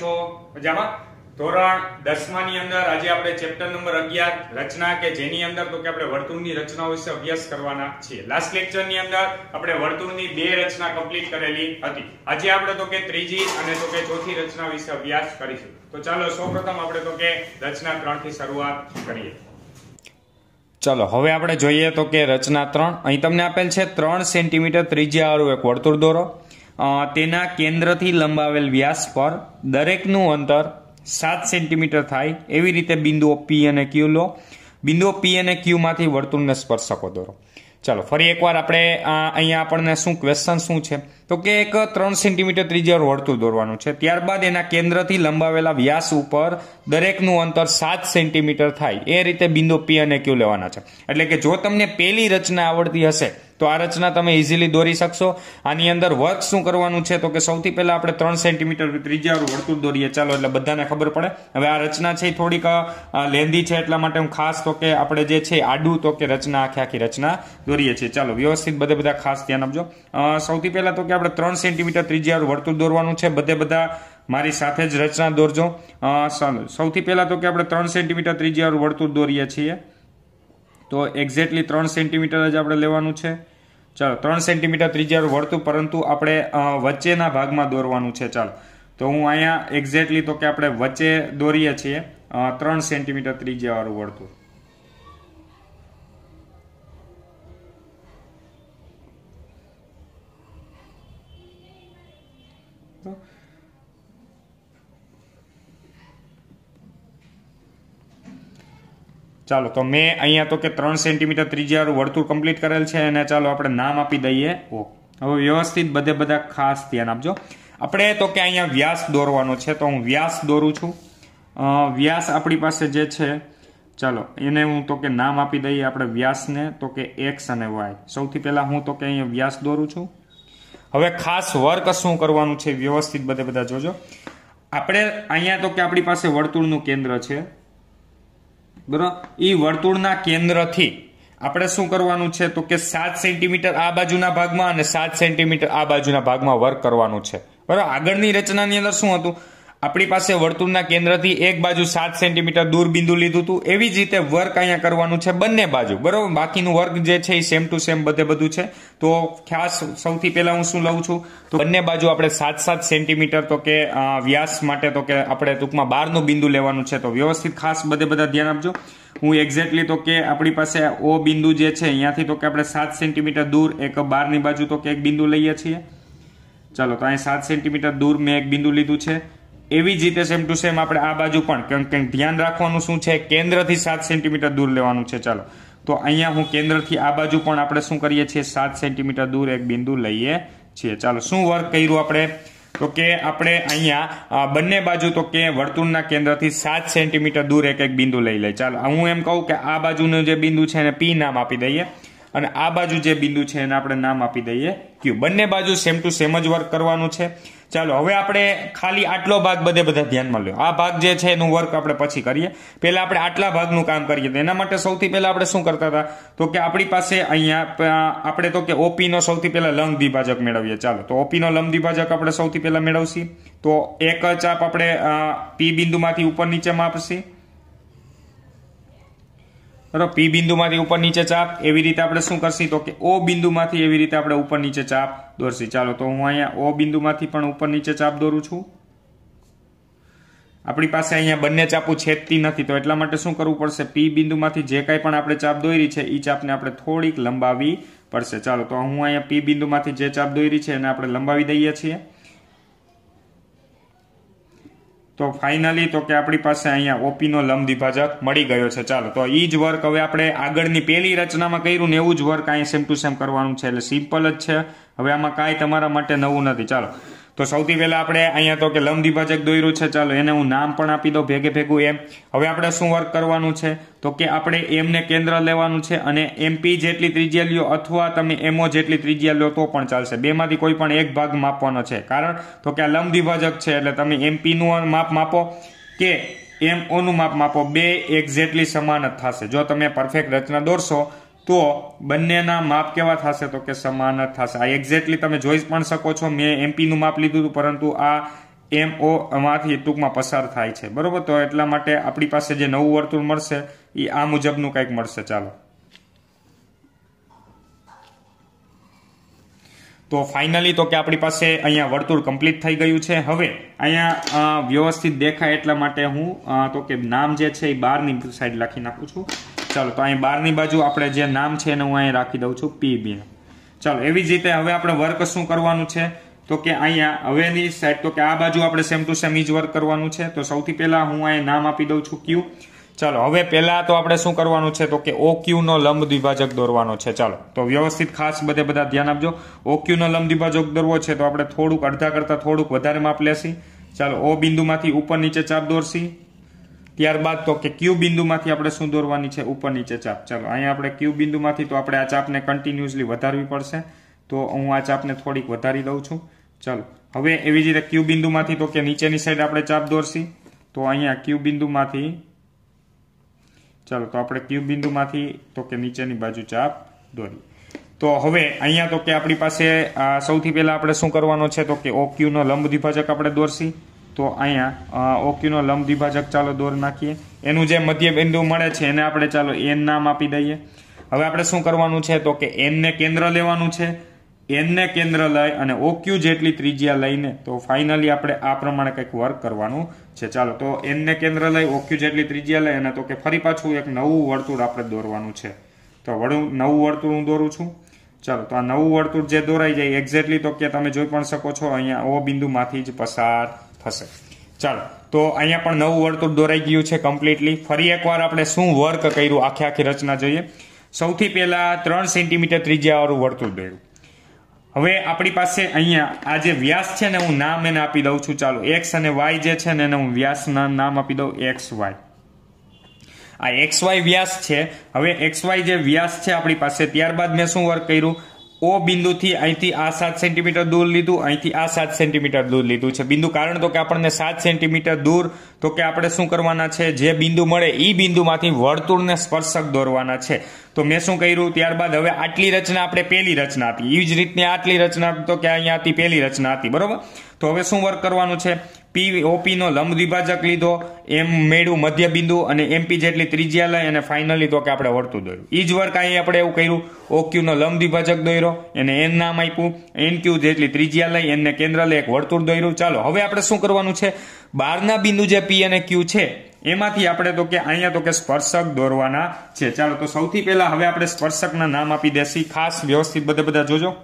છો? મજામાં? ધોરણ 10 ની અંદર આજે આપણે ચેપ્ટર નંબર 11 રચના કે જેની અંદર તો કે આપણે વર્તુળની રચનાઓ વિશે અભ્યાસ કરવાના છીએ. લાસ્ટ લેક્ચર ની અંદર આપણે વર્તુળની બે રચના કમ્પ્લીટ કરેલી હતી. આજે આપણે તો કે ત્રીજી અને તો કે ચોથી રચના વિશે અભ્યાસ કરીશું. તો ચાલો સૌપ્રથમ આપણે તો કે રચના 3 થી શરૂઆત કરીએ. ચલો હવે આપણે જોઈએ તો કે રચના 3 અહીં તમને આપેલ છે 3 સેન્ટીમીટર ત્રિજ્યાવાળું એક વર્તુળ દોરો. તેના કેન્દ્રથી લંબાવેલ વ્યાસ પર દરેકનું અંતર 7 સેન્ટીમીટર થાય એવી રીતે બિંદુઓ P અને Q લો. બિંદુઓ P અને Q માંથી વર્તુળને સ્પર્શકો દોરો. ચાલો ફરી એકવાર આપણે અહીંયા આપણને શું ક્વેશ્ચન શું છે તો કે એક 3 સેન્ટીમીટર ત્રિજ્યાવાળું વર્તુળ દોરવાનું છે. ત્યારબાદ એના કેન્દ્રથી લંબાવેલા વ્યાસ ઉપર દરેકનું અંતર 7 સેન્ટીમીટર થાય એ રીતે બિંદુ P અને Q લેવાના છે. એટલે કે જો તમને પહેલી રચના આવડતી હશે તો આ રચના તમે ઇઝીલી દોરી શકશો. આની અંદર વર્ક શું કરવાનું છે તો કે સૌથી પહેલા આપણે 3 સેન્ટીમીટર ત્રિજ્યાવાળું વર્તુળ દોરીએ. ચાલો એટલે બધાને ખબર પડે. હવે આ રચના છે થોડીક લેન્ધી છે એટલા માટે હું ખાસ તો કે આપણે જે છે આડું તો કે રચના આખી રચના દોરીએ છીએ. ચાલો વ્યવસ્થિત બધા ખાસ ધ્યાન આપજો. સૌથી પહેલા તો કે આપણે 3 સેન્ટીમીટર ત્રિજ્યાવાળું વર્તુળ દોરવાનું છે. બધા મારી સાથે જ રચના દોરજો. સૌથી પહેલા તો કે આપણે 3 સેન્ટીમીટર ત્રિજ્યાવાળું વર્તુળ દોરીએ છીએ. તો એક્ઝેક્ટલી 3 સેન્ટીમીટર જ આપણે લેવાનું છે. ચાલો 3 સેન્ટીમીટર ત્રિજ્યાવાળું વર્તુળ, પરંતુ આપણે વચ્ચેના ભાગમાં દોરવાનું છે. ચાલો તો હું અહીંયા એક્ઝેક્ટલી તો કે આપણે વચ્ચે દોરીએ છીએ 3 સેન્ટીમીટર ત્રિજ્યાવાળું વર્તુળ. ચાલો તો મેં અહીંયા તો કે 3 સેન્ટીમીટર ત્રિજ્યાવાળું વર્તુળ કમ્પ્લીટ કરેલ છે અને ચાલો આપણે નામ આપી દઈએ O. હવે વ્યવસ્થિત બધા ખાસ ધ્યાન આપજો. આપણે તો કે અહીંયા વ્યાસ દોરવાનો છે તો હું વ્યાસ દોરું છું. વ્યાસ આપણી પાસે જે છે ચાલો એને હું તો કે નામ આપી દઈએ આપણે વ્યાસને તો કે X અને Y. સૌથી પહેલા હું તો કે અહીંયા વ્યાસ દોરું છું. હવે ખાસ વર્ક શું કરવાનું છે વ્યવસ્થિત બધા જોજો. આપણે અહીંયા તો કે આપણી પાસે વર્તુળનું કેન્દ્ર છે બરાબર. એ વર્તુળના કેન્દ્રથી આપણે શું કરવાનું છે તો કે 7 સેન્ટીમીટર આ બાજુના ભાગમાં અને 7 સેન્ટીમીટર આ બાજુના ભાગમાં વર્ક કરવાનું છે બરાબર. આગળની રચનાની અંદર શું હતું, આપણી પાસે વર્તુળના કેન્દ્રથી એક બાજુ 7 સેન્ટીમીટર દૂર બિંદુ લીધું હતું. એવી જ રીતે વર્ક અહીંયા કરવાનું છે બંને બાજુ બરાબર. બાકીનું વર્ક જે છે એ સેમ ટુ સેમ બધું છે. તો ખાસ સૌથી પહેલા હું શું લઉં છું તો બંને બાજુ આપણે 7 સેન્ટીમીટર તો કે વ્યાસ માટે તો કે આપણે ટૂંકમાં 12નું બિંદુ લેવાનું છે. તો વ્યવસ્થિત ખાસ બધા ધ્યાન આપજો. હું એક્ઝેક્ટલી તો કે આપણી પાસે O બિંદુ જે છે અહીંયાથી તો કે આપણે 7 સેન્ટીમીટર દૂર એક 12ની બાજુ તો કે એક બિંદુ લઈએ છીએ. ચાલો તો અહીં 7 સેન્ટીમીટર દૂર મેં એક બિંદુ લીધું છે. એવી જ રીતે સેમ ટુ સેમ આપણે આ બાજુ પણ કંઈક ધ્યાન રાખવાનું શું છે, કેન્દ્રથી 7 સેન્ટીમીટર દૂર લેવાનું છે. ચાલો તો અહીંયા હું કેન્દ્રથી આ બાજુ પણ આપણે શું કરીએ છીએ 7 સેન્ટીમીટર દૂર એક બિંદુ લઈએ છીએ. ચાલો શું વર્ક કર્યું આપણે તો કે આપણે અહીંયા બંને બાજુ તો કે વર્તુળના કેન્દ્રથી 7 સેન્ટીમીટર દૂર એક બિંદુ લઈ લઈએ. ચાલો હું એમ કહું કે આ બાજુનું જે બિંદુ છે એને P નામ આપી દઈએ અને આ બાજુ જે બિંદુ છે એને આપણે નામ આપી દઈએ Q. બંને બાજુ સેમ ટુ સેમ જ વર્ક કરવાનું છે. ચાલો હવે આપણે ખાલી આટલો ભાગ બધા ધ્યાનમાં લ્યો. આ ભાગ જે છે એનું વર્ક આપણે પછી કરીએ. પહેલા આપણે આટલા ભાગનું કામ કરીએ. તો એના માટે સૌથી પહેલા આપણે શું કરતા હતા તો કે આપણી પાસે અહીંયા આપણે તો કે OP નો સૌથી પહેલા લંબ દ્વિભાજક મેળવીએ. ચાલો તો OP નો લંબ દ્વિભાજક આપણે સૌથી પહેલા મેળવશી. તો એક ચાપ આપણે P બિંદુમાંથી ઉપર નીચે માપશી બરાબર. P બિંદુમાંથી ઉપર નીચે ચાપ એવી રીતે આપણે શું કરશી તો કે O બિંદુમાંથી એવી રીતે આપણે ઉપર નીચે ચાપ દોરશી. ચાલો તો હું અહીંયા O બિંદુમાંથી પણ ઉપર નીચે ચાપ દોરું છું. આપણી પાસે અહીંયા બંને ચાપુ છેદતી નથી તો એટલા માટે શું કરવું પડશે, P બિંદુમાંથી જે કાંઈ પણ આપણે ચાપ દોરી છે એ ચાપને આપણે થોડીક લંબાવી પડશે. ચાલો તો હું અહીંયા P બિંદુમાંથી જે ચાપ દોરી છે એને આપણે લંબાવી દઈએ છીએ. તો ફાઇનલી તો કે આપણી પાસે અહીંયા OP નો લંબ દ્વિભાજક મળી ગયો છે. ચાલો તો એ જ વર્ક હવે આપણે આગળની પહેલી રચનામાં કર્યું ને એવું જ વર્ક અહીંયા સેમ ટુ સેમ કરવાનું છે. એટલે સિમ્પલ જ છે. હવે આમાં કાંઈ તમારા માટે નવું નથી. ચાલો તો સૌથી પહેલા આપણે અહીંયા તો કે લંબ દ્વિભાજક દોર્યું છે. ચાલો એને હું નામ પણ આપી દઉં ભેગું M. હવે આપણે શું વર્ક કરવાનું છે તો કે આપણે M ને કેન્દ્ર લેવાનું છે અને MP જેટલી ત્રિજ્યા લ્યો અથવા તમે MO જેટલી ત્રિજ્યા લ્યો તો પણ ચાલશે. બેમાંથી કોઈ પણ એક ભાગ માપવાનો છે. કારણ તો કે આ લંબ દ્વિભાજક છે એટલે તમે MP નું માપ માપો કે MO નું માપ માપો, બે એક્ઝેક્ટલી સમાન જ થશે. જો તમે પરફેક્ટ રચના દોરશો તો બંનેના માપ કેવા થશે તો કે સમાન જ થશે. આ એક્ઝેક્ટલી તમે જોઈ પણ શકો છો. મેં MP નું માપ લીધું હતું પરંતુ આ MO માંથી ટૂંકમાં પસાર થાય છે, બરોબર. તો એટલા માટે આપણી પાસે જે નવું વર્તુળ મળશે એ આ મુજબનું કંઈક મળશે. ચાલો, તો ફાઇનલી તો કે આપણી પાસે અહીંયા વર્તુળ કમ્પ્લીટ થઈ ગયું છે. હવે અહીંયા વ્યવસ્થિત દેખાય એટલા માટે હું તો કે નામ જે છે એ બહારની સાઈડ લખી નાખું છું. ચાલો, તો અહીં બહારની બાજુ આપણે જે નામ છે એને હું અહીં રાખી દઉં છું PB. ચાલો, એવી જ રીતે હવે આપણે વર્ક શું કરવાનું છે તો કે અહીંયા હવેની સાઈડ તો કે આ બાજુ આપણે સેમ ટુ સેમ જ વર્ક કરવાનું છે. તો સૌથી પહેલા હું અહીં નામ આપી દઉં છું Q. ચાલો, હવે પહેલા તો આપણે શું કરવાનું છે તો કે OQ નો લંબ દ્વિભાજક દોરવાનો છે. ચાલો, તો વ્યવસ્થિત ખાસ બધા ધ્યાન આપજો. OQ નો લંબ દ્વિભાજક દોરવો છે તો આપણે થોડુંક અડધા કરતા થોડુંક વધારે માપ લેશી. ચાલો, O બિંદુમાંથી ઉપર નીચે ચાપ દોરશી. ત્યારબાદ તો કે Q બિંદુમાંથી આપણે શું દોરવાની છે, ઉપર નીચે ચાપ. ચાલો, અહીંયા આપણે Q બિંદુમાંથી તો આપણે આ ચાપને કન્ટિન્યુઅસલી વધારવી પડશે. તો હું આ ચાપને થોડીક વધારી દઉં છું. ચાલો, હવે એવી જ રીતે Q બિંદુમાંથી તો કે નીચેની સાઈડ આપણે ચાપ દોરશી. તો અહીંયા Q બિંદુમાંથી ચાલો, તો આપણે Q બિંદુમાંથી તો કે નીચેની બાજુ ચાપ દોરી. તો હવે અહીંયા તો કે આપણી પાસે સૌથી પહેલા આપણે શું કરવાનો છે તો કે OQ નો લંબ દ્વિભાજક આપણે દોરશી. તો અહીંયા OQ નો લંબ દ્વિભાજક ચાલો દોર નાખીએ. એનું જે મધ્ય બિંદુ મળે છે એને આપણે ચાલો N નામ આપી દઈએ. હવે આપણે શું કરવાનું છે તો કે N ને કેન્દ્ર લેવાનું છે. N ને કેન્દ્ર લઈ અને OQ જેટલી ત્રિજ્યા લઈને તો ફાઇનલી આપણે આ પ્રમાણે કંઈક વર્ક કરવાનું છે. ચાલો, તો N ને કેન્દ્ર લઈ OQ જેટલી ત્રિજ્યા લઈ અને તો કે ફરી પાછું એક નવું વર્તુળ આપણે દોરવાનું છે. તો નવું વર્તુળ હું દોરું છું. ચાલો, તો આ નવું વર્તુળ જે દોરાઈ જાય એક્ઝેક્ટલી તો કે તમે જોઈ પણ શકો છો અહીંયા O બિંદુમાંથી જ પસાર થશે. ચાલો, તો અહીંયા પણ નવું વર્તુળ દોરાઈ ગયું છે કમ્પ્લીટલી. ફરી એકવાર આપણે શું વર્ક કર્યું આખી રચના જોઈએ. સૌથી પહેલા 3 સેન્ટીમીટર ત્રિજ્યાવાળું વર્તુળ દોર્યું. હવે આપણી પાસે અહીંયા આ જે વ્યાસ છે ને હું નામ એને આપી દઉં છું. ચાલો, X અને Y જે છે ને એને હું વ્યાસના નામ આપી દઉં XY. આ XY વ્યાસ છે. હવે XY જે વ્યાસ છે આપણી પાસે, ત્યારબાદ મેં શું વર્ક કર્યું, O બિંદુથી અહીંથી આ 7 સેન્ટીમીટર દૂર લીધું, અહીંથી આ 7 સેન્ટીમીટર દૂર લીધું છે બિંદુ. કારણ તો કે આપણને 7 સેન્ટીમીટર દૂર તો કે આપણે શું કરવાના છે, જે બિંદુ મળે એ બિંદુમાંથી વર્તુળને સ્પર્શક દોરવાના છે. તો મેં શું કર્યું, ત્યારબાદ હવે આટલી રચના આપણે પહેલી રચના હતી, એ જ રીતની આટલી રચના તો કે અહીંયા હતી પહેલી રચના હતી, બરોબર. તો હવે શું વર્ક કરવાનું છે, OP નો લંબ દ્વિભાજક લીધો, M મેળવું મધ્ય બિંદુ અને MP જેટલી ત્રિજ્યા લઈ અને ફાઇનલી તો કે આપણે વર્તુળ દોર્યું. એ જ વર્ક અહીં આપણે એવું કર્યું, OQ નો લંબ દ્વિભાજક દોર્યો, એને N નામ આપ્યું, NQ જેટલી ત્રિજ્યા લઈ N ને કેન્દ્ર લઈ એક વર્તુળ દોર્યું. ચાલો, હવે આપણે શું કરવાનું છે, બહારના બિંદુ જે P અને Q છે એમાંથી આપણે તો કે અહીંયા તો કે સ્પર્શક દોરવાના છે. ચાલો, તો સૌથી પહેલા હવે આપણે સ્પર્શકના નામ આપી દેશી. ખાસ વ્યવસ્થિત બધા જોજો.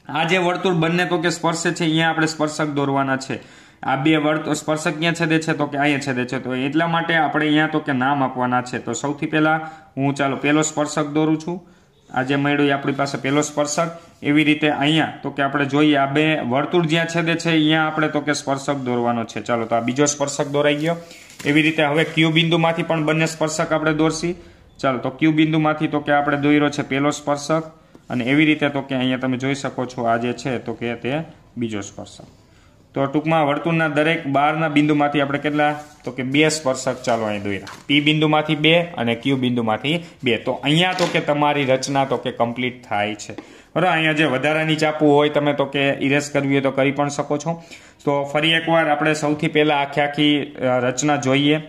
આ જે વર્તુળ બંને તો કે સ્પર્શે છે અહીંયા આપણે સ્પર્શક દોરવાના છે. આ બે વર્તુળ સ્પર્શક ક્યાં છેદે છે તો કે અહીંયા છેદે છે. તો એટલા માટે આપણે અહીંયા તો કે નામ આપવાના છે. તો સૌથી પહેલા હું ચાલો પહેલો સ્પર્શક દોરું છું. આ જે મળ્યું આપણી પાસે પહેલો સ્પર્શક. એવી રીતે અહીંયા તો કે આપણે જોઈએ આ બે વર્તુળ જ્યાં છેદે છે અહીંયા આપણે તો કે સ્પર્શક દોરવાનો છે. ચાલો, તો આ બીજો સ્પર્શક દોરાઈ ગયો. એવી રીતે હવે Q બિંદુમાંથી પણ બંને સ્પર્શક આપણે દોરશી. ચાલો, તો Q બિંદુમાંથી તો કે આપણે દોર્યો છે પહેલો સ્પર્શક અને એવી રીતે તો કે અહીંયા તમે જોઈ શકો છો આ જે છે તો કે તે બીજો સ્પર્શક. તો ટૂંકમાં વર્તુળના દરેક બહારના બિંદુમાંથી આપણે કેટલા તો કે 2 સ્પર્શક ચાલો અહીં દોર્યા. P બિંદુમાંથી 2 અને Q બિંદુમાંથી 2. તો અહીંયા તો કે તમારી રચના તો કે કમ્પ્લીટ થાય છે. બરાબર. અહીંયા જે વધારાની ચાપુ હોય તમે તો કે ઇરેઝ કરવી હોય તો કરી પણ શકો છો. તો ફરી એકવાર આપણે સૌથી પહેલા આખી રચના જોઈએ.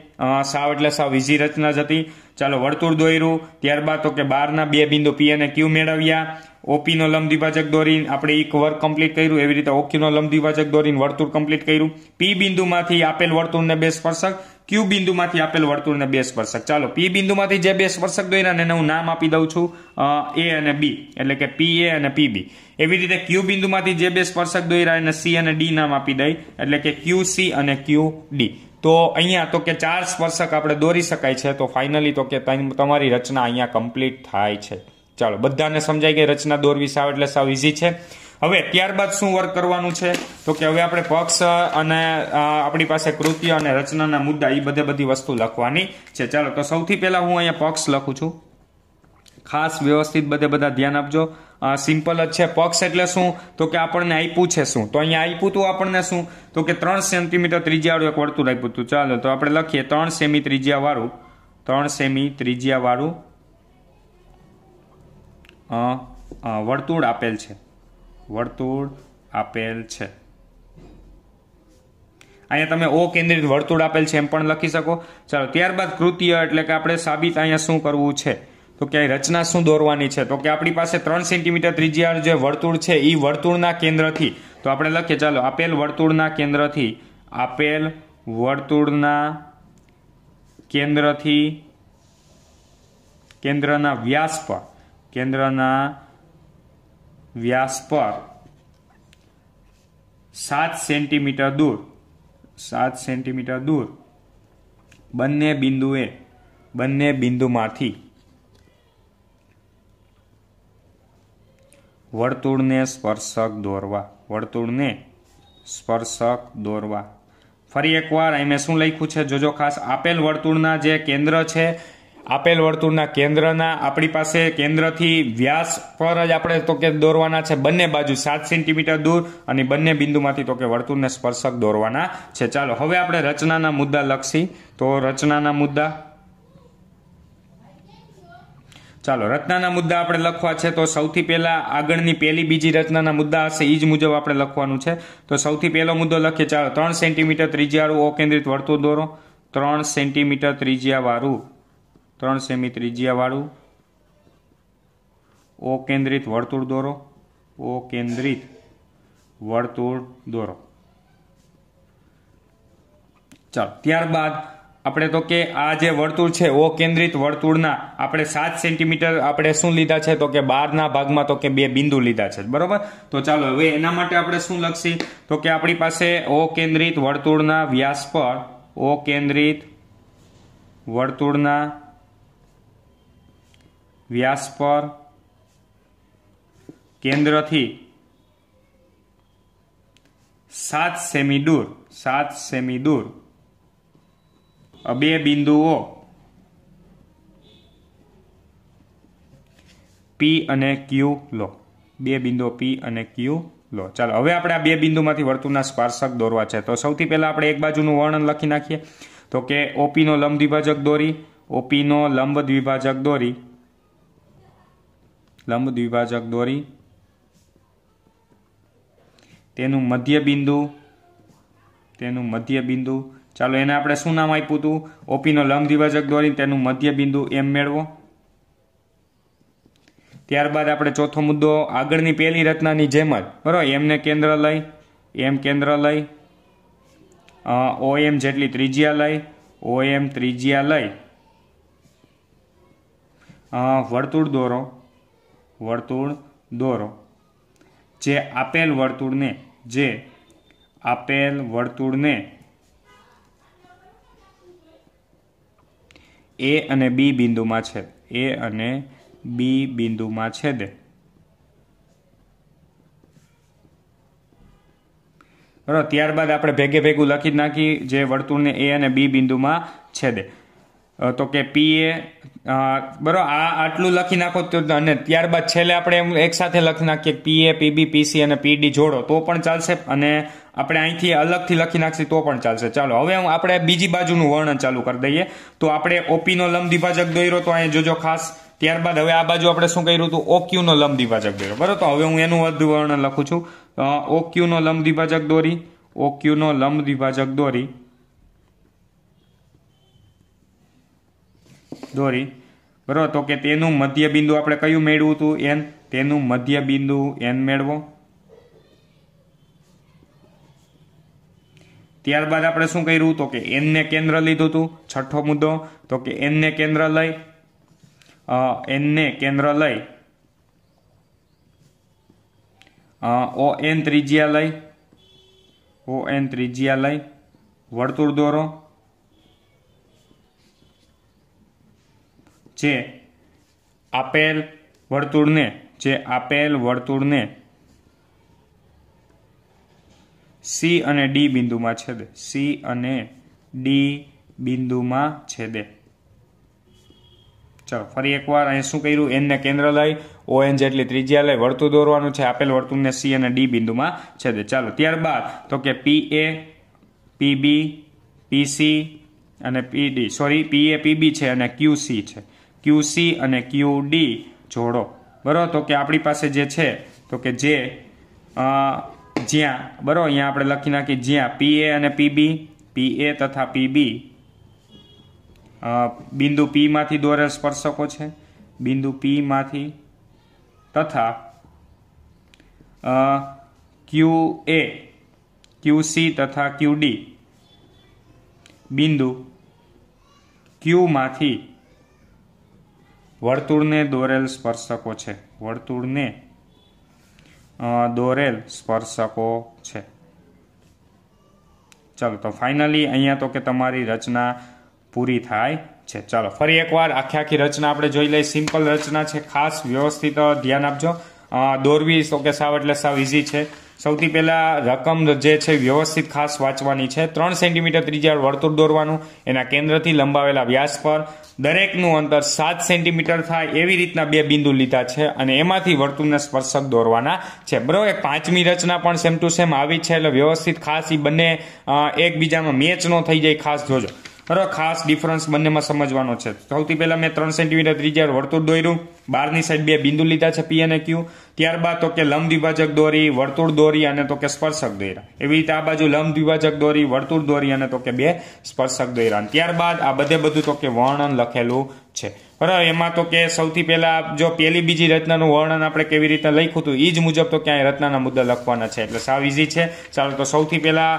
સાવ એટલે સાવ ઈઝી રચના જ હતી. ચાલો, વર્તુળ દોર્યું, ત્યારબાદ તો કે બહારના 2 બિંદુ P અને Q મેળવ્યા. OP નો લંબ દ્વિભાજક દોરીને આપણે એક વર્ક કમ્પ્લીટ કર્યું. એવી રીતે OQ નો લંબ દ્વિભાજક દોરીને વર્તુળ કમ્પ્લીટ કર્યું. P બિંદુમાંથી આપેલ વર્તુળને 2 સ્પર્શક, Q બિંદુમાંથી આપેલ વર્તુળને 2 સ્પર્શક. ચાલો, P બિંદુમાંથી જે 2 સ્પર્શક દોર્યા એને હું નામ આપી દઉં છું A અને B, એટલે કે PA અને PB. એવી રીતે Q બિંદુમાંથી જે 2 સ્પર્શક દોર્યા એને C અને D નામ આપી દઈ, એટલે કે QC અને QD. તો અહીંયા તો કે 4 સ્પર્શક આપણે દોરી શકાય છે. તો ફાઇનલી તો કે તમારી રચના અહીંયા કમ્પ્લીટ થાય છે. ચાલો, બધાને સમજાય કે રચના દોરવી સાવ એટલે સાવ ઈઝી છે. હવે ત્યારબાદ શું વર્ક કરવાનું છે તો કે હવે આપણે પક્ષ અને આપણી પાસે કૃત્ય અને રચનાના મુદ્દા એ બધી વસ્તુ લખવાની છે. ચાલો, તો સૌથી પહેલા હું અહીંયા પક્ષ લખું છું. ખાસ વ્યવસ્થિત બધા ધ્યાન આપજો. સિમ્પલ જ છે. પક્ષ એટલે શું તો કે આપણને આપ્યું છે શું, તો અહીંયા આપ્યું હતું આપણને શું તો કે 3 સેન્ટીમીટર ત્રિજ્યાવાળું એક વર્તુળ આપ્યું હતું. ચાલો, તો આપણે લખીએ 3 સેમી ત્રિજ્યાવાળું 3 સેમી ત્રિજ્યાવાળું વર્તુળ આપેલ છે. વર્તુળ આપેલ છે. અહીંયા તમે ઓ કેન્દ્રિત વર્તુળ આપેલ છે એમ પણ લખી શકો. ચાલો ત્યારબાદ કૃત્ય એટલે કે આપણે સાબિત અહીંયા શું કરવું છે તો કે રચના શું દોરવાની છે તો કે આપણી પાસે 3 સેન્ટીમીટર ત્રિજ્યા જે વર્તુળ છે એ વર્તુળના કેન્દ્રથી તો આપણે લખીએ ચાલો આપેલ વર્તુળના કેન્દ્રના વ્યાસ પર 7 સેન્ટીમીટર દૂર બંને બિંદુમાંથી વર્તુળને સ્પર્શક દોરવા. ફરી એકવાર અહીં મેં શું લખ્યું છે જોજો ખાસ. આપેલ વર્તુળના જે કેન્દ્ર છે આપેલ વર્તુળના કેન્દ્રના આપણી પાસે કેન્દ્રથી વ્યાસ પર જ આપણે તો કે દોરવાના છે બંને બાજુ 7 સેન્ટીમીટર દૂર અને બંને બિંદુમાંથી તો કે વર્તુળને સ્પર્શક દોરવાના છે. ચાલો હવે આપણે રચનાના મુદ્દા લખશી. તો રચનાના મુદ્દા આપણે લખવા છે. તો સૌથી પહેલા આગળની પહેલી રચનાના મુદ્દા હશે એ જ મુજબ આપણે લખવાનું છે. તો સૌથી પહેલો મુદ્દો લખીએ. ચાલો 3 સેન્ટીમીટર ત્રિજ્યાવાળું અકેન્દ્રિત વર્તુળ દોરો. 3 સેન્ટીમીટર ત્રિજ્યાવાળું અકેન્દ્રિત વર્તુળ દોરો. ચાલો ત્યારબાદ આપણે તો કે આ જે વર્તુળ છે ઓ કેન્દ્રિત વર્તુળના આપણે 7 સેન્ટીમીટર આપણે શું લીધા છે તો કે 12ના ભાગમાં તો કે 2 બિંદુ લીધા છે બરોબર. તો ચાલો હવે એના માટે આપણે શું લખશી તો કે આપણી પાસે ઓ કેન્દ્રિત વર્તુળના વ્યાસ પર કેન્દ્રથી 7 સેમી દૂર 2 બિંદુઓ P અને Q લો. 2 બિંદુઓ P અને Q લો. ચાલો હવે આપણે આ 2 બિંદુમાંથી વર્તુળના સ્પર્શક દોરવા છે. તો સૌથી પહેલા આપણે એક બાજુનું વર્ણન લખી નાખીએ. તો કે OP નો લંબ દ્વિભાજક દોરી તેનું મધ્ય બિંદુ ચાલો એને આપણે શું નામ આપ્યું હતું OP નો લંબ દ્વિભાજક દોરી તેનું મધ્ય બિંદુ એમ મેળવો. ત્યારબાદ આપણે ચોથો મુદ્દો આગળની પહેલી રચનાની જેમ જ બરાબર એમને કેન્દ્ર લઈ OM જેટલી ત્રિજ્યા લઈ વર્તુળ દોરો. જે આપેલ વર્તુળને A અને B બિંદુમાં છેદે. બરાબર ત્યારબાદ આપણે ભેગું લખી નાખી જે વર્તુળને A અને B બિંદુમાં છેદે. તો કે PA બરાબર આટલું લખી નાખો તો અને ત્યારબાદ છેલ્લે આપણે એમ એક સાથે લખી નાખીએ PA PB PC અને PD જોડો તો પણ ચાલશે અને આપણે અહીંથી અલગથી લખી નાખીએ તો પણ ચાલશે. ચાલો હવે આપણે બીજી બાજુનું વર્ણન ચાલુ કરી દઈએ. તો આપણે OP નો લંબ દ્વિભાજક દોર્યો તો અહીંયા જોજો ખાસ. ત્યારબાદ હવે આ બાજુ આપણે શું કર્યું હતું OQ નો લંબ દ્વિભાજક દોર્યો બરાબર. તો હવે હું એનું વધુ વર્ણન લખું છું. OQ નો લંબ દ્વિભાજક દોરી બરાબર. તો કે તેનું મધ્ય બિંદુ આપણે કયું મેળવ્યું હતું તેનું મધ્ય બિંદુ N મેળવો. ત્યારબાદ આપણે શું કર્યું તો કે N ને કેન્દ્ર લીધું હતું. છઠ્ઠો મુદ્દો તો કે N ને કેન્દ્ર લઈ ON ત્રિજ્યા લઈ વર્તુળ દોરો. જે આપેલ વર્તુળને C અને D બિંદુમાં છેદે. ચાલો ફરી એકવાર અહીં શું કર્યું N ને કેન્દ્ર લઈ ON જેટલી ત્રિજ્યા લઈ વર્તુળ દોરવાનું છે. આપેલ વર્તુળને C અને D બિંદુમાં છેદે. ચાલો ત્યારબાદ તો કે PA PB PC અને PD PA PB છે અને QC છે. QC અને QD જોડો બરાબર. તો કે આપણી પાસે જે છે તો કે જે જ્યાં બરોબર અહીંયા આપણે લખી નાખી જ્યાં PA અને PB, PA તથા PB બિંદુ P માંથી દોરેલ સ્પર્શકો છે, બિંદુ P માંથી તથા QA, QC તથા QD બિંદુ Q માંથી વર્તુળને દોરેલ સ્પર્શકો છે, વર્તુળને દોરેલ સ્પર્શકો છે. ચાલો તો ફાઇનલી અહીંયા તો કે તમારી રચના પૂરી થાય છે. ચાલો ફરી એકવાર આખી રચના આપણે જોઈ લઈએ. સિમ્પલ રચના છે, ખાસ વ્યવસ્થિત ધ્યાન આપજો. દોરવી તો કે સાવ એટલે સાવ ઇઝી છે. સૌથી પહેલા રકમ જે છે વ્યવસ્થિત ખાસ વાંચવાની છે. 3 સેન્ટીમીટર ત્રિજ્યા વર્તુળ દોરવાનું, એના કેન્દ્રથી લંબાવેલા વ્યાસ પર દરેકનું અંતર 7 સેન્ટીમીટર થાય એવી રીતના 2 બિંદુ લીધા છે અને એમાંથી વર્તુળના સ્પર્શક દોરવાના છે. બરોબર, પાંચમી રચના પણ સેમ ટુ સેમ આવી છે, એટલે વ્યવસ્થિત ખાસ એ બંને એકબીજામાં મેચ ન થઈ જાય, ખાસ જોજો. બરાબર, ખાસ ડિફરન્સ બંનેમાં સમજવાનો છે. સૌથી પહેલા મેં 3 સેન્ટીમીટર ત્રિજ્યા વર્તુળ દોર્યું, બહારની સાઈડ 2 બિંદુ લીધા છે P અને Q. ત્યારબાદ તો કે લંબ દ્વિભાજક દોરી, વર્તુળ દોરી અને તો કે સ્પર્શક દોર્યા. એવી રીતે આ બાજુ લંબ દ્વિભાજક દોરી, વર્તુળ દોરી અને તો કે 2 સ્પર્શક દોર્યા. ત્યારબાદ આ બધું તો કે વર્ણન લખેલું છે. બરાબર, એમાં તો કે સૌથી પહેલા જો પહેલી બીજી રચનાનું વર્ણન આપણે કેવી રીતે લખ્યું હતું એ જ મુજબ તો ક્યાંય રચનાના મુદ્દા લખવાના છે, એટલે સાવ ઇઝી છે. ચાલો તો સૌથી પહેલા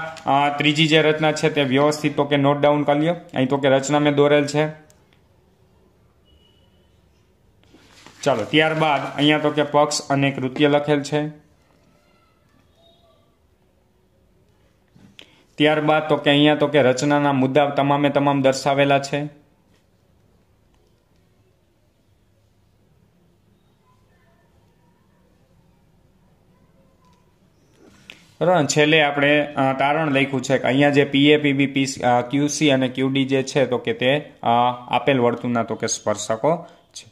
ત્રીજી જે રચના છે તે વ્યવસ્થિત તો કે નોટ ડાઉન કરી લ્યો. અહીં તો કે રચના મેં દોરેલ છે. ચાલો ત્યારબાદ અહીંયા તો કે પક્ષ અને કૃત્ય લખેલ છે. ત્યારબાદ તો કે અહીંયા તો કે રચનાના મુદ્દા તમામે તમામ દર્શાવેલા છે. બરાબર, છેલ્લે આપણે તારણ લખ્યું છે કે અહીંયા જે PA, PB, QC અને QD જે છે તો કે તે આપેલ વર્તુળના તો કે સ્પર્શકો છે.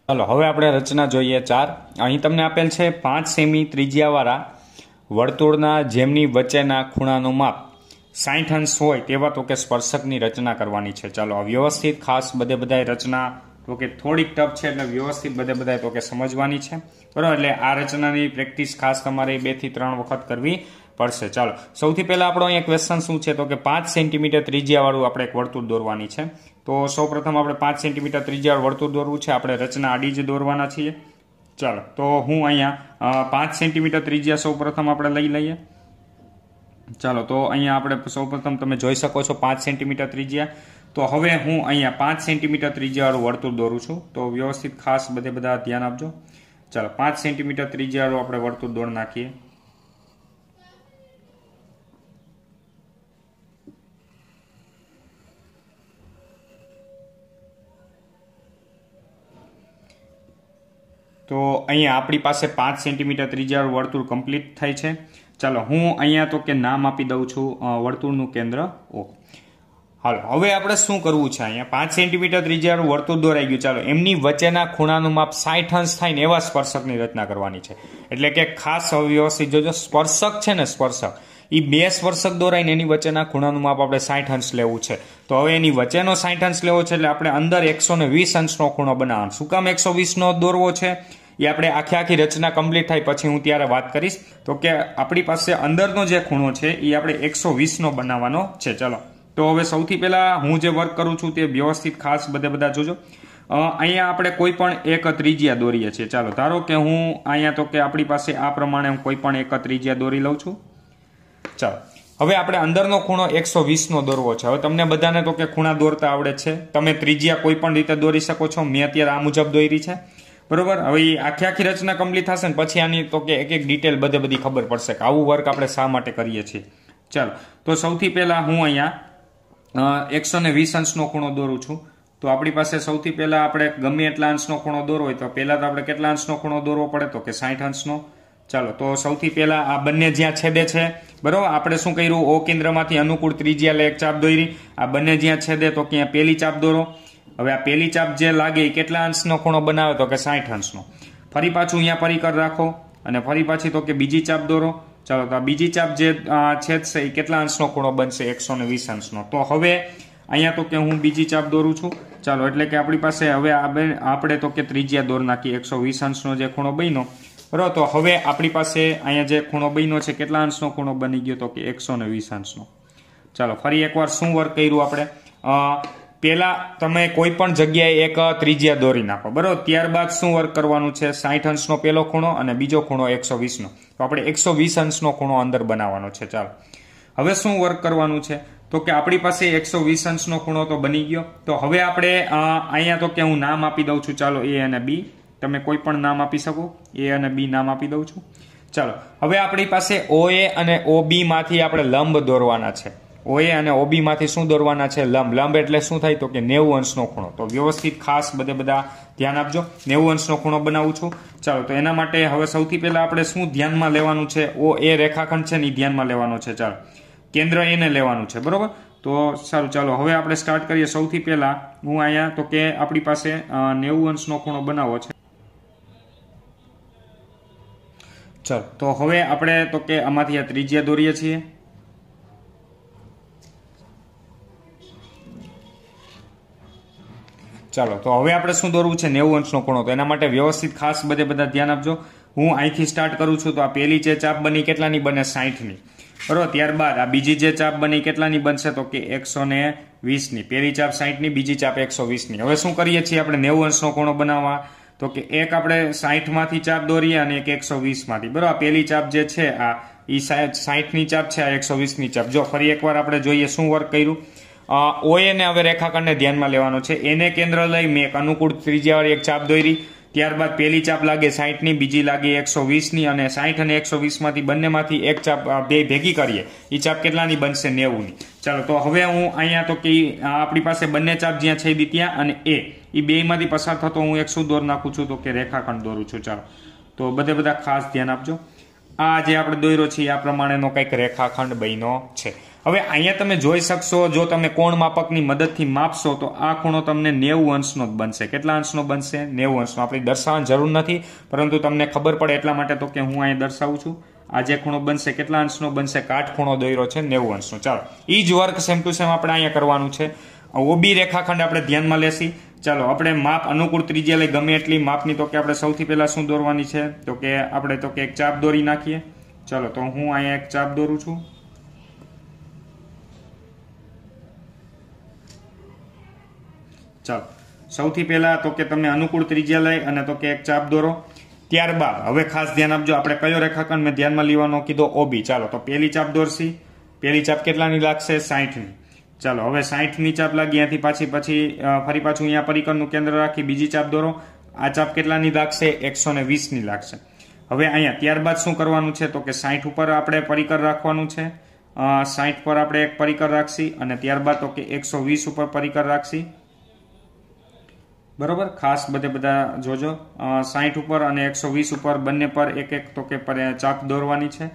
ચાલો હવે આપણે રચના જોઈએ 4. અહીં તમને આપેલ છે 5 સેમી ત્રિજ્યાવાળા વર્તુળના જેમની વચ્ચેના ખૂણાનું માપ 60 અંશ હોય તેવા તો કે સ્પર્શકની રચના કરવાની છે. ચાલો આ વ્યવસ્થિત ખાસ બધાય રચના તો કે થોડીક ટફ છે, એટલે વ્યવસ્થિત બધાય તો કે સમજવાની છે. બરાબર, એટલે આ રચનાની પ્રેક્ટિસ ખાસ તમારે 2 થી 3 વખત કરવી પડશે. ચાલો સૌથી પહેલા આપણો અહીંયા ક્વેશ્ચન શું છે તો કે 5 સેન્ટીમીટર ત્રિજ્યાવાળું આપણે એક વર્તુળ દોરવાની છે. તો સૌપ્રથમ આપણે 5 સેન્ટીમીટર ત્રિજ્યાવાળું વર્તુળ દોરવું છે. આપણે રચના આડી જ દોરવાના છીએ. ચાલો તો હું અહીંયા 5 સેન્ટીમીટર ત્રિજ્યા સૌપ્રથમ આપણે લઈ લઈએ. ચાલો તો અહીંયા આપણે સૌપ્રથમ તમે જોઈ શકો છો 5 સેન્ટીમીટર ત્રિજ્યા. તો હવે હું અહીંયા 5 સેન્ટીમીટર ત્રિજ્યાવાળું વર્તુળ દોરું છું. તો વ્યવસ્થિત ખાસ બધા ધ્યાન આપજો. ચાલો 5 સેન્ટીમીટર ત્રિજ્યાવાળું આપણે વર્તુળ દોડ નાખીએ. તો અહીંયા આપણી પાસે 5 સેન્ટીમીટર ત્રિજ્યાવાળું વર્તુળ કમ્પ્લીટ થાય છે. ચાલો હું અહીંયા તો કે નામ આપી દઉં છું વર્તુળનું કેન્દ્ર O. હાલો હવે આપણે શું કરવું છે, અહીંયા 5 સેન્ટીમીટર ત્રિજ્યાવાળું વર્તુળ દોરાઈ ગયું. ચાલો એમની વચ્ચેના ખૂણાનું માપ 60 અંશ થાય ને એવા સ્પર્શકની રચના કરવાની છે. એટલે કે ખાસ વ્યવસ્થિત જોજો, સ્પર્શક છે ને સ્પર્શક એ 2 સ્પર્શક દોરાઈને એની વચ્ચેના ખૂણાનું માપ આપણે 60 અંશ લેવું છે. તો હવે એની વચ્ચેનો 60 અંશ લેવો છે, એટલે આપણે અંદર 120 અંશનો ખૂણો બનાવવાનો. શું કામ 120 નો દોરવો છે એ આપણે આખી રચના કમ્પ્લીટ થાય પછી હું ત્યારે વાત કરીશ. તો કે આપણી પાસે અંદરનો જે ખૂણો છે એ આપણે 120 નો બનાવવાનો છે. ચાલો તો હવે સૌથી પહેલા હું જે વર્ક કરું છું તે વ્યવસ્થિત ખાસ બધા જોજો. અહીંયા આપણે કોઈ પણ એક ત્રિજ્યા દોરીએ છીએ. ચાલો ધારો કે હું અહીંયા તો કે આપણી પાસે આ પ્રમાણે હું કોઈ પણ એક ત્રિજ્યા દોરી લઉં છું. ચાલો હવે આપણે અંદરનો ખૂણો 120 નો દોરવો છે. હવે તમને બધાને તો કે ખૂણા દોરતા આવડે છે, તમે ત્રિજ્યા કોઈ પણ રીતે દોરી શકો છો. મેં અત્યારે આ મુજબ દોરી છે. બરોબર, હવે આખી રચના કમ્પ્લીટ થશે ને પછી આની તો કે એક ડિટેલ બધી ખબર પડશે કે આવું વર્ક આપણે શા માટે કરીએ છીએ. ચાલો તો સૌથી પહેલા હું અહીંયા 120 અંશનો ખૂણો દોરું છું. તો આપણી પાસે સૌથી પહેલા આપણે ગમે એટલા અંશનો ખૂણો દોરવો હોય તો પહેલા તો આપણે કેટલા અંશનો ખૂણો દોરવો પડે તો કે 60 અંશનો. ચાલો તો સૌથી પહેલા આ બંને જ્યાં છેદે છે, બરોબર, આપણે શું કર્યું, O કેન્દ્રમાંથી અનુકૂળ ત્રિજ્યા લે એક ચાપ દોરી. આ બંને જ્યાં છેદે તો ક્યાં પહેલી ચાપ દોરો. હવે આ પહેલી ચાપ જે લાગે એ કેટલા અંશનો ખૂણો બનાવે તો કે 60 અંશનો. ફરી પાછું અહીંયા પરિકર રાખો અને ફરી પાછી તો કે બીજી ચાપ દોરો. ચાલો તો આ બીજી ચાપ જે છેદશે એ કેટલા અંશનો ખૂણો બનશે 120 અંશનો. તો હવે અહીંયા તો કે હું બીજી ચાપ દોરું છું. ચાલો એટલે કે આપણી પાસે હવે આપણે તો કે ત્રિજ્યા દોર નાખી 120 અંશનો જે ખૂણો બન્યો. બરાબર. તો હવે આપણી પાસે અહીંયા જે ખૂણો બન્યો છે કેટલા અંશનો ખૂણો બની ગયો તો કે 120 અંશનો. ચાલો ફરી એકવાર શું વર્ક કર્યું આપણે. પેલા તમે કોઈ પણ જગ્યાએ એક ત્રિજ્યા દોરી નાખો બરોબર. ત્યારબાદ શું વર્ક કરવાનું છે 60 અંશનો પેલો ખૂણો અને બીજો ખૂણો 120 નો. તો આપણે 120 અંશનો ખૂણો અંદર બનાવવાનો છે. ચાલો હવે શું વર્ક કરવાનું છે તો કે આપણી પાસે 120 અંશનો ખૂણો તો બની ગયો. તો હવે આપણે અહીંયા તો કે હું નામ આપી દઉં છું. ચાલો A અને B, તમે કોઈ પણ નામ આપી શકો. A અને B નામ આપી દઉં છું. ચાલો હવે આપણી પાસે OA અને OB માંથી આપણે લંબ દોરવાના છે. OA અને OB માંથી શું દોરવાના છે લંબ. લંબ એટલે શું થાય તો કે 90 અંશનો ખૂણો. તો વ્યવસ્થિત ખાસ બધા ધ્યાન આપજો. 90 અંશનો ખૂણો બનાવું છું. ચાલો તો એના માટે હવે સૌથી પહેલા આપણે શું ધ્યાનમાં લેવાનું છે OA રેખાખંડ છે ને ધ્યાનમાં લેવાનો છે. ચાલો કેન્દ્ર એને લેવાનું છે બરોબર. તો સારું ચાલો હવે આપણે સ્ટાર્ટ કરીએ. સૌથી પહેલા હું અહીંયા તો કે આપણી પાસે 90 અંશનો ખૂણો બનાવવો છે. ચાલો તો હવે આપણે તો કે આમાંથી આ ત્રિજ્યા દોરીએ છીએ. ચાલો તો હવે આપણે શું દોરવું છે 90 અંશનો ખૂણો. તો એના માટે વ્યવસ્થિત ખાસ બધા ધ્યાન આપજો. હું અહીંથી સ્ટાર્ટ કરું છું. તો આ પહેલી જે ચાપ બની કેટલાની બને 60 ની બરોબર. ત્યારબાદ આ બીજી જે ચાપ બની કેટલાની બનશે તો કે 120 ની. પહેલી ચાપ 60 ની, બીજી ચાપ 120 ની. હવે શું કરીએ છીએ આપણે 90 અંશનો ખૂણો બનાવવા તો કે એક આપણે 60 માંથી ચાપ દોરીએ અને એક 120 માંથી બરોબર. પહેલી ચાપ જે છે આ ઈ 60 ની ચાપ છે, આ 120 ની ચાપ. જો ફરી એકવાર આપણે જોઈએ શું વર્ક કર્યું. OA ને હવે રેખાખંડને ધ્યાનમાં લેવાનો છે. એને કેન્દ્ર લઈ મેં એક અનુકૂળ ત્રિજ્યાવાળી એક ચાપ દોરી. ત્યારબાદ પહેલી ચાપ લાગે 60 ની, બીજી લાગે 120 ની અને 60 અને 120 માંથી બંનેમાંથી એક ચાપ બે ભેગી કરીએ એ ચાપ કેટલાની બનશે 90 ની. ચાલો તો હવે હું અહીંયા તો કે આપણી પાસે બંને ચાપ જ્યાં છે ત્યાં અને એ બે માંથી પસાર થતો હું એક શું દોર નાખું છું તો કે રેખાખંડ દોરું છું. ચાલો તો બધા ખાસ ધ્યાન આપજો. આ જે આપણે દોર્યો છે આ પ્રમાણેનો કંઈક રેખાખંડ બન્યો છે. હવે અહીંયા તમે જોઈ શકશો જો તમે કોણ માપકની મદદથી માપશો તો આ ખૂણો તમને 90 અંશનો જ બનશે. કેટલા અંશનો બનશે 90 અંશનો. આપણે દર્શાવવાની જરૂર નથી પરંતુ તમને ખબર પડે એટલા માટે તો કે હું અહીંયા દર્શાવું છું. આ જે ખૂણો બનશે કેટલા અંશનો બનશે કાટ ખૂણો દોર્યો છે 90 અંશનો. ચાલો ઈ જ વર્ક સેમ ટુ સેમ આપણે અહીંયા કરવાનું છે. OB રેખાખંડ આપણે ધ્યાનમાં લેશી. ચાલો આપણે માપ અનુકૂળ ત્રિજ્યા લઈ ગમે એટલી માપની તો કે આપણે સૌથી પહેલા શું દોરવાની છે તો કે આપણે તો કે એક ચાપ દોરી નાખીએ. ચાલો તો હું અહીંયા એક ચાપ દોરું છું. ચાલો સૌથી પહેલા તો કે તમે અનુકૂળ ત્રિજ્યા લઈ અને તો કે એક ચાપ દોરો. ત્યારબાદ હવે ખાસ ધ્યાન આપજો આપણે કયો રેખાખંડ મેં ધ્યાનમાં લેવાનો કીધો OB. ચાલો તો પહેલી ચાપ દોરશી. પહેલી ચાપ કેટલાની લાગશે 60 ની. ચાલો હવે 60 ની ચાપ લાગી ત્યાંથી પછી ફરી પાછું અહીંયા પરિકરનું કેન્દ્ર રાખી બીજી ચાપ દોરો. આ ચાપ કેટલાની લાગશે 120 ની લાગશે. હવે અહીંયા ત્યારબાદ શું કરવાનું છે તો કે 60 ઉપર આપણે પરિકર રાખવાનું છે. 60 પર આપણે એક પરિકર રાખશી અને ત્યારબાદ તો કે 120 ઉપર પરિકર રાખશી બરોબર. ખાસ બધા જોજો 60 ઉપર અને 120 ઉપર બંને પર એક એક તો કે ચાપ દોરવાની છે.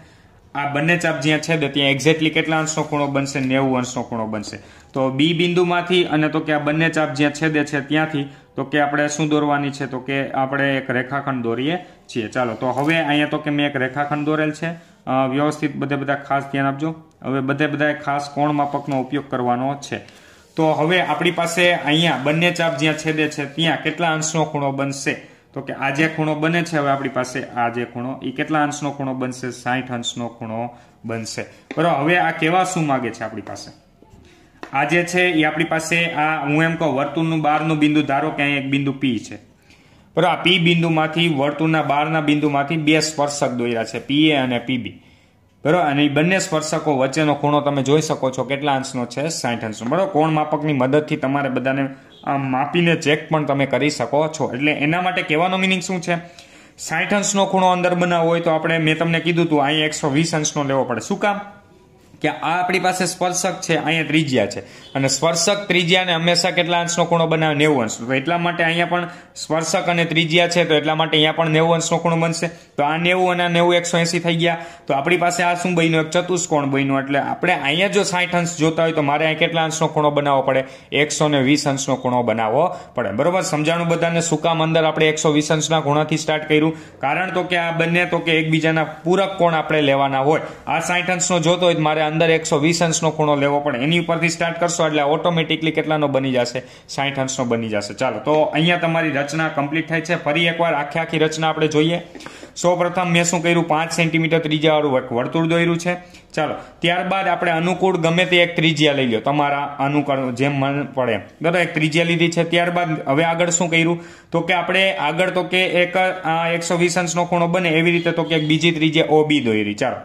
આ બંને ચાપ જ્યાં છેદે ત્યાં એક્ઝેક્ટલી કેટલા અંશનો ખૂણો બનશે 90 અંશનો ખૂણો બનશે. તો B બિંદુમાંથી અને તો કે આ બંને ચાપ જ્યાં છેદે છે ત્યાંથી તો કે આપણે શું દોરવાની છે તો કે આપણે એક રેખાખંડ દોરીએ છીએ. ચાલો તો હવે અહીંયા તો કે મેં એક રેખાખંડ દોરેલ છે. વ્યવસ્થિત બધા ખાસ ધ્યાન આપજો. હવે બધા ખાસ કોણ માપકનો ઉપયોગ કરવાનો છે. તો હવે આપણી પાસે અહીંયા બંને ચાપ જ્યાં છેદે છે ત્યાં કેટલા અંશનો ખૂણો બનશે તો કે આ જે ખૂણો બને છે હવે આપણી પાસે આ જે ખૂણો એ કેટલા અંશનો ખૂણો બનશે 60 અંશનો ખૂણો બનશે બરાબર. હવે આ કેવા શું માગે છે આપણી પાસે આ જે છે એ આપણી પાસે આ હું એમ કહું વર્તુળનું બહારનું બિંદુ ધારો કે અહીં એક બિંદુ P છે બરાબર. આ P બિંદુમાંથી વર્તુળના બહારના બિંદુમાંથી બે સ્પર્શક દોર્યા છે PA અને PB બરાબર. અને એ બંને સ્પર્શકો વચ્ચેનો ખૂણો તમે જોઈ શકો છો કેટલા અંશનો છે 60 અંશનો બરાબર. કોણ માપકની મદદથી તમારે બધાને માપીને ચેક પણ તમે કરી શકો છો. એટલે એના માટે કહેવાનો મિનિંગ શું છે 60 અંશનો ખૂણો અંદર બનાવવો હોય તો આપણે મેં તમને કીધું હતું અહીંયા 120 અંશનો લેવો પડે. શું કામ કે આ આપણી પાસે સ્પર્શક છે અહીંયા ત્રિજ્યા છે અને સ્પર્શક ત્રિજ્યાને હંમેશા કેટલા અંશનો ખૂણો બનાવે 90 અંશનો. તો એટલા માટે અહીંયા પણ સ્પર્શક અને ત્રિજ્યા છે તો એટલા માટે અહીંયા પણ 90 અંશનો ખૂણો બનશે. તો આ 90 અને 90 180 થઈ ગયા. તો આપણી પાસે આ શું બન્યું એક ચતુષ્કોણ બન્યું. એટલે આપણે અહીંયા જો 60 અંશ જોતા હોય તો મારે અહીંયા કેટલા અંશનો ખૂણો બનાવવો પડે 120 અંશનો ખૂણો બનાવવો પડે બરોબર. સમજાણું બધાને શું કામ અંદર આપણે 120 અંશના ખૂણાથી સ્ટાર્ટ કર્યું કારણ તો કે આ બંને તો કે એકબીજાના પૂરક કોણ આપણે લેવાના હોય. આ 60 અંશનો જોતો હોય તો મારે અંદર 120 અંશનો ખૂણો લેવો પડે. એની ઉપરથી સ્ટાર્ટ કરશો એટલે ઓટોમેટિકલી કેટલાનો બની જશે 60 અંશનો બની જશે. ચાલો તો અહીંયા તમારી રચના કમ્પ્લીટ થાય છે. ફરી એકવાર આખી રચના આપણે જોઈએ. સૌપ્રથમ મેં શું કર્યું, 5 સેન્ટીમીટર ત્રિજ્યા વાળું વર્તુળ દોર્યું છે. ચાલો, ત્યારબાદ આપણે અનુકૂળ ગમે તે એક ત્રિજ્યા લઈ લો, તમારા અનુકૂળ જેમ મન પડે બરાબર, એક ત્રિજ્યા લીધી છે. ત્યારબાદ હવે આગળ શું કર્યું, તો કે આપણે આગળ તો કે એક 120 અંશનો ખૂણો બને એવી રીતે તો કે એક બીજી ત્રિજ્યા OB દોરી. ચાલો,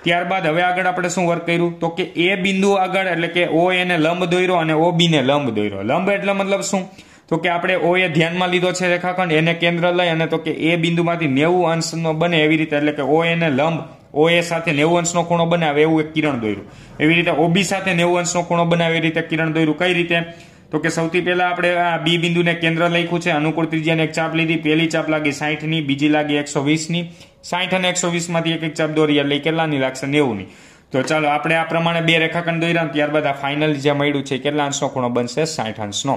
ત્યારબાદ હવે આગળ આપણે શું વર્ક કર્યું, તો કે એ બિંદુ આગળ એટલે કે OA ને લંબ દોર્યો અને OB ને લંબ દોર્યો. લંબ એટલે મતલબ શું, તો કે આપણે OA ધ્યાનમાં લીધો છે રેખાખંડ, એને કેન્દ્ર લઈ અને તો કે એ બિંદુમાંથી 90 અંશનો બને એવી રીતે એટલે કે OA ને લંબ OA સાથે 90 અંશનો ખૂણો બનાવે એવું એક કિરણ દોર્યું. એવી રીતે OB સાથે 90 અંશનો ખૂણો બનાવે એવી રીતે કિરણ દોર્યું. કઈ રીતે, તો કે સૌથી પહેલા આપણે આ B બિંદુને કેન્દ્ર લખ્યું છે, અનુકૂળ ત્રિજ્યાની એક ચાપ લીધી. પહેલી ચાપ લાગી 60 ની, બીજી લાગી 120 ની. 60 અને 120 માંથી એક એક ચાપ દોરી એટલે કેટલાની લાગશે, 90 ની. તો ચાલો આપણે આ પ્રમાણે બે રેખાખંડ દોર્યા. ત્યારબાદ આ ફાઇનલ જે મળ્યું છે કેટલા અંશનો ખૂણો બનશે, 60 અંશનો.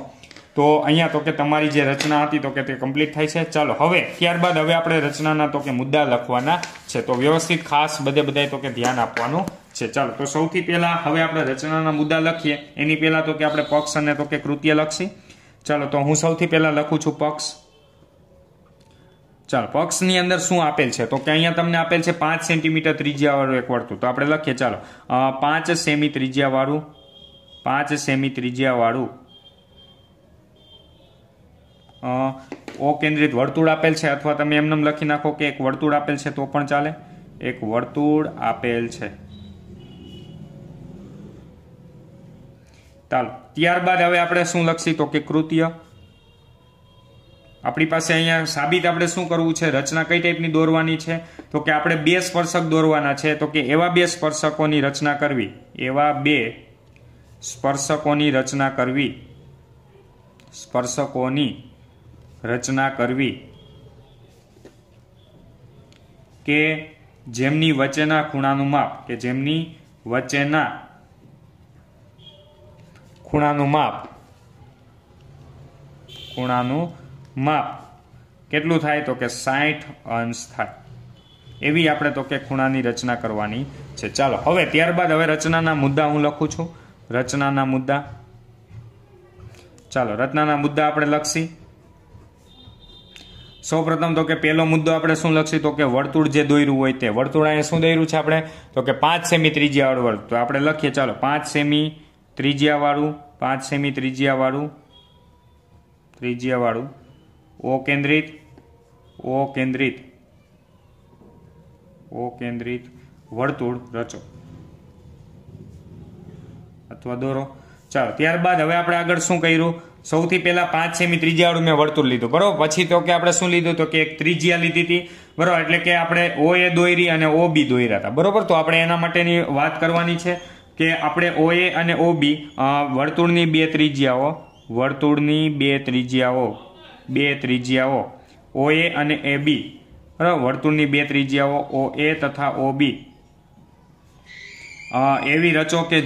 તો અહીંયા તો કે તમારી જે રચના હતી તો કે તે કમ્પ્લીટ થાય છે. ચાલો હવે ત્યારબાદ હવે આપણે રચનાના તો કે મુદ્દા લખવાના છે, તો વ્યવસ્થિત ખાસ બધાય તો કે ધ્યાન આપવાનું છે. ચાલો, તો સૌથી પહેલા હવે આપણે રચનાના મુદ્દા લખીએ એની પહેલા તો કે આપણે પક્ષ અને તો કે કૃત્ય લખશી. ચાલો, તો હું સૌથી પહેલા લખું છું પક્ષ. ચાલો, પક્ષની અંદર શું આપેલ છે, તો કે અહીંયા તમને આપેલ છે 5 સેન્ટીમીટર ત્રિજ્યા વાળું એક વર્તુળ. તો આપણે લખીએ, ચાલો 5 સેમી ત્રિજ્યા વાળું, 5 સેમી ત્રિજ્યા વાળું O કેન્દ્રિત વર્તુળ આપેલ છે, અથવા તમે એમને લખી નાખો કે એક વર્તુળ આપેલ છે તો પણ ચાલે. એક વર્તુળ આપેલ છે. ચાલો, ત્યારબાદ હવે આપણે શું લખશી, તો કે કૃત્ય. આપણી પાસે અહીંયા સાબિત આપણે શું કરવું છે, રચના કઈ ટાઈપની દોરવાની છે, તો કે આપણે બે સ્પર્શક દોરવાના છે. તો કે એવા બે સ્પર્શકોની રચના કરવી, એવા બે સ્પર્શકોની રચના કરવી, સ્પર્શકોની રચના કરવી કે જેમની વચ્ચેના ખૂણાનું માપ, કે જેમની વચ્ચેના ખૂણાનું માપ કેટલું થાય, તો કે 60 અંશ થાય. એવી આપણે તો કે ખૂણાની રચના કરવાની છે. ચાલો હવે ત્યારબાદ હવે રચનાના મુદ્દા હું લખું છું. રચનાના મુદ્દા, ચાલો રચનાના મુદ્દા આપણે લખશી. સૌપ્રથમ તો કે પહેલો મુદ્દો આપણે શું લખશી, તો કે વર્તુળ જે દોર્યું હોય તે વર્તુળ. અહીંયા શું દોર્યું છે આપણે, તો કે 5 સેમી ત્રિજ્યા વાળું વર્તુળ. તો આપણે લખીએ, ચાલો 5 સેમી ત્રિજ્યા વાળું, 5 સેમી ત્રિજ્યા વાળું O કેન્દ્રિત વર્તુળ રચો અથવા દોરો. ચાલો, ત્યારબાદ હવે આપણે આગળ શું કર્યું, સૌથી પહેલા 5 સેમી ત્રિજ્યા વાળું મેં વર્તુળ લીધું બરોબર. પછી તો કે આપણે શું લીધું, તો કે એક ત્રિજ્યા લીધી હતી બરોબર, એટલે કે આપણે OA દોરી અને OB દોર્યા હતા બરોબર. તો આપણે એના માટેની વાત કરવાની છે કે આપણે OA અને OB વર્તુળની બે ત્રિજ્યાઓ OA અને AB બરાબર, વર્તુળની બે ત્રિજ્યાઓ OA તથા OB એવી રચો કે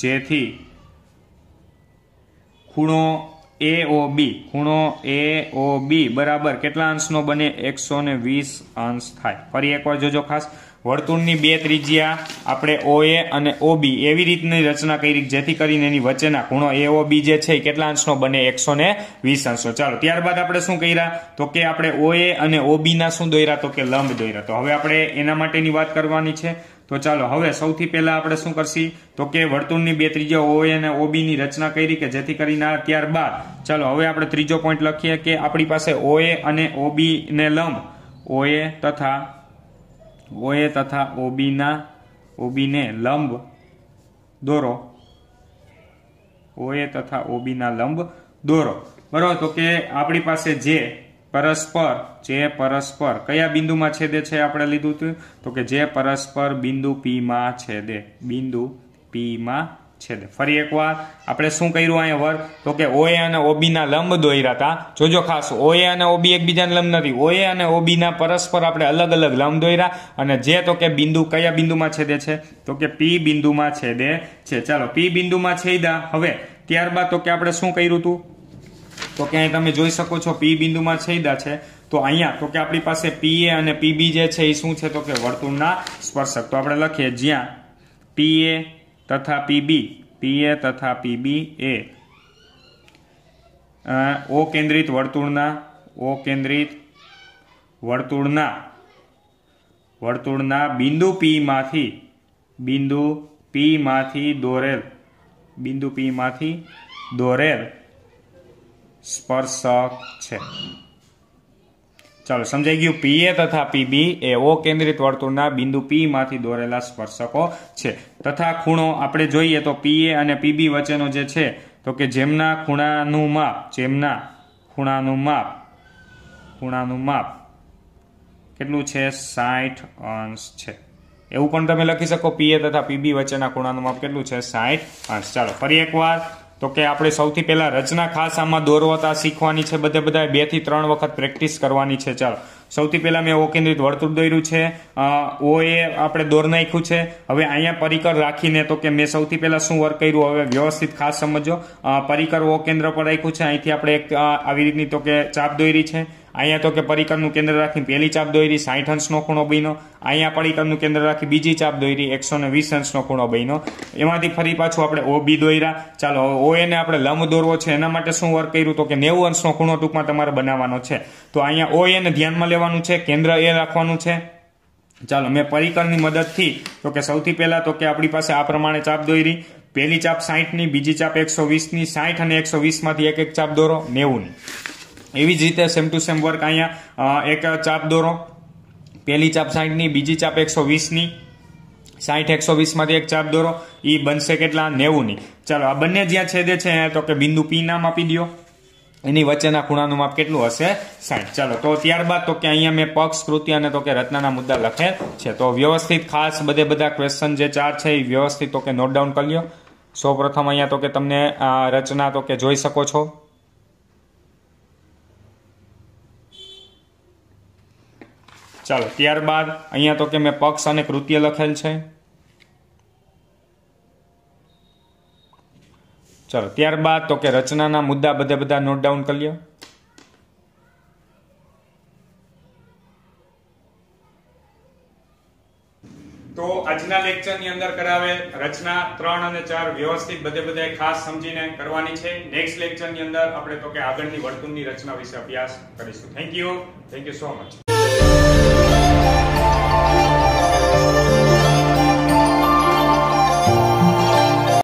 જેથી ખૂણો AOB બરાબર કેટલા અંશનો બને, 120 અંશ થાય. ફરી એકવાર જોજો ખાસ, વર્તુળની બે ત્રિજ્યા આપણે OA અને OB એવી રીતની રચના કરી જેથી કરીને એની વચ્ચેના ખૂણો AOB જે છે કેટલા અંશનો બને, 120 અંશનો. ચાલો, ત્યારબાદ આપણે શું કર્યા, તો કે આપણે OA અને OB ના શું દોર્યા, તો કે લંબ દોર્યા. તો હવે આપણે એના માટેની વાત કરવાની છે. તો ચાલો હવે સૌથી પહેલા આપણે શું કરશી, તો કે વર્તુળની બે ત્રિજ્યા OA અને OB ની રચના કરી કે જેથી કરીને ત્યારબાદ ચાલો હવે આપણે ત્રીજો પોઈન્ટ લખીએ કે આપણી પાસે OA અને OB ને લંબ, OA તથા OB ને લંબ દોરો, OA તથા OB ના લંબ દોરો બરોબર. તો કે આપણી પાસે જે પરસ્પર કયા બિંદુમાં છેદે છે આપણે લીધું હતું, તો કે જે પરસ્પર બિંદુ P માં છેદે. ફરી એકવાર આપણે શું કર્યું અહીંયા વર્ક, તો કે OA અને OB ના લંબ દોર્યા હતા. જોજો ખાસ, OA અને OB એકબીજાને લંબ નથી, OA અને OB ના પરસ્પર આપણે અલગ અલગ લંબ દોર્યા. અને જે તો કે બિંદુ કયા બિંદુમાં છેદે છે, તો કે P બિંદુમાં છેદે છે. ચાલો, P બિંદુમાં છેદ્યા. હવે ત્યારબાદ તો કે આપણે શું કર્યું હતું, તો કે અહીં તમે જોઈ શકો છો P બિંદુમાં છેદ્યા છે. તો અહીંયા તો કે આપણી પાસે PA અને PB જે છે એ શું છે, તો કે વર્તુળના સ્પર્શક. તો આપણે લખીએ, જ્યાં PA તથા PB એ O કેન્દ્રિત ઓ કેન્દ્રિત વર્તુળના બિંદુ P માંથી દોરેલ સ્પર્શક છે. ચાલો સમજાઈ ગયું. PA તથા PB એ ઓ કેન્દ્રિત વર્તુળના બિંદુ P માંથી દોરેલા સ્પર્શકો છે. તથા ખૂણો આપણે જોઈએ તો PA અને PB વચ્ચેનો જે છે તો કે જેમના ખૂણાનું માપ કેટલું છે 60 અંશ છે. એવું પણ તમે લખી શકો PA તથા PB વચ્ચેના ખૂણાનું માપ કેટલું છે 60 અંશ. ચાલો ફરી એકવાર તો કે આપણે સૌથી પહેલા રચના ખાસ આમાં દોરવતા શીખવાની છે. બધા 2 થી 3 વખત પ્રેક્ટિસ કરવાની છે. ચાલો સૌથી પહેલા મેં ઓ કેન્દ્રિત વર્તુળ દોર્યું છે. ઓ એ આપણે દોર નાખ્યું છે. હવે અહીંયા પરિકર રાખીને તો કે મેં સૌથી પહેલા શું વર્ક કર્યું હવે વ્યવસ્થિત ખાસ સમજો. પરિકર ઓ કેન્દ્ર પર રાખ્યું છે. અહીંથી આપણે એક આવી રીતની તો કે ચાપ દોરી છે. અહીંયા તો કે પરિકરનું કેન્દ્ર રાખીને પહેલી ચાપ દોરી 60 અંશનો ખૂણો બન્યો. અહીંયા પરિકરનું કેન્દ્ર રાખી બીજી ચાપ દોરી 120 અંશનો ખૂણો બન્યો. એમાંથી ફરી પાછું આપણે OB દોર્યા. ચાલો OA ને આપણે લંબ દોરવો છે એના માટે શું વર્ક કર્યું તો કે 90 અંશનો ખૂણો ટૂંકમાં તમારે બનાવવાનો છે. તો અહીંયા OA ને ધ્યાનમાં લેવાનું છે, કેન્દ્ર એ રાખવાનું છે. ચાલો મેં પરિકરની મદદથી તો કે સૌથી પહેલા તો કે આપણી પાસે આ પ્રમાણે ચાપ દોરી. પહેલી ચાપ 60 ની, બીજી ચાપ 120 ની. 60 અને 120 માંથી એક ચાપ દોરો 90 ની. એવી જ રીતે સેમ ટુ સેમ વર્ક અહીંયા એક ચાપ દોરો. પહેલી ચાપ 60 ની, બીજી ચાપ 120 ની. 60 120 માંથી એક ચાપ દોરો. એ બનશે કેટલા 90 ની. ચાલો આ બંને જ્યાં છેદે છે તો કે બિંદુ P નામ આપી દો. એની વચ્ચેના ખૂણાનું માપ કેટલું હશે 60. ચાલો તો ત્યારબાદ તો કે અહીંયા મેં પક્ષ, કૃતિ અને તો કે રચનાના મુદ્દા લખેલ છે. તો વ્યવસ્થિત ખાસ બધા ક્વેશ્ચન જે 4 છે એ વ્યવસ્થિત તો કે નોટ ડાઉન કરી લ્યો. સૌપ્રથમ અહીંયા તો કે તમને રચના તો કે જોઈ શકો છો. ચાલો ત્યારબાદ અહીંયા તો કે મેં પક્ષ અને કૃત્ય લખેલ છે. ચાલો ત્યારબાદ તો કે રચનાના મુદ્દા બધા નોટ ડાઉન કરી લ્યો. તો આજના લેક્ચરની અંદર કરાવેલ રચના 3 અને 4 વ્યવસ્થિત બધે ખાસ સમજીને કરવાની છે. નેક્સ્ટ લેક્ચરની અંદર આપણે તો કે આગળની વર્તુળની રચના વિશે અભ્યાસ કરીશું. Thank you so much.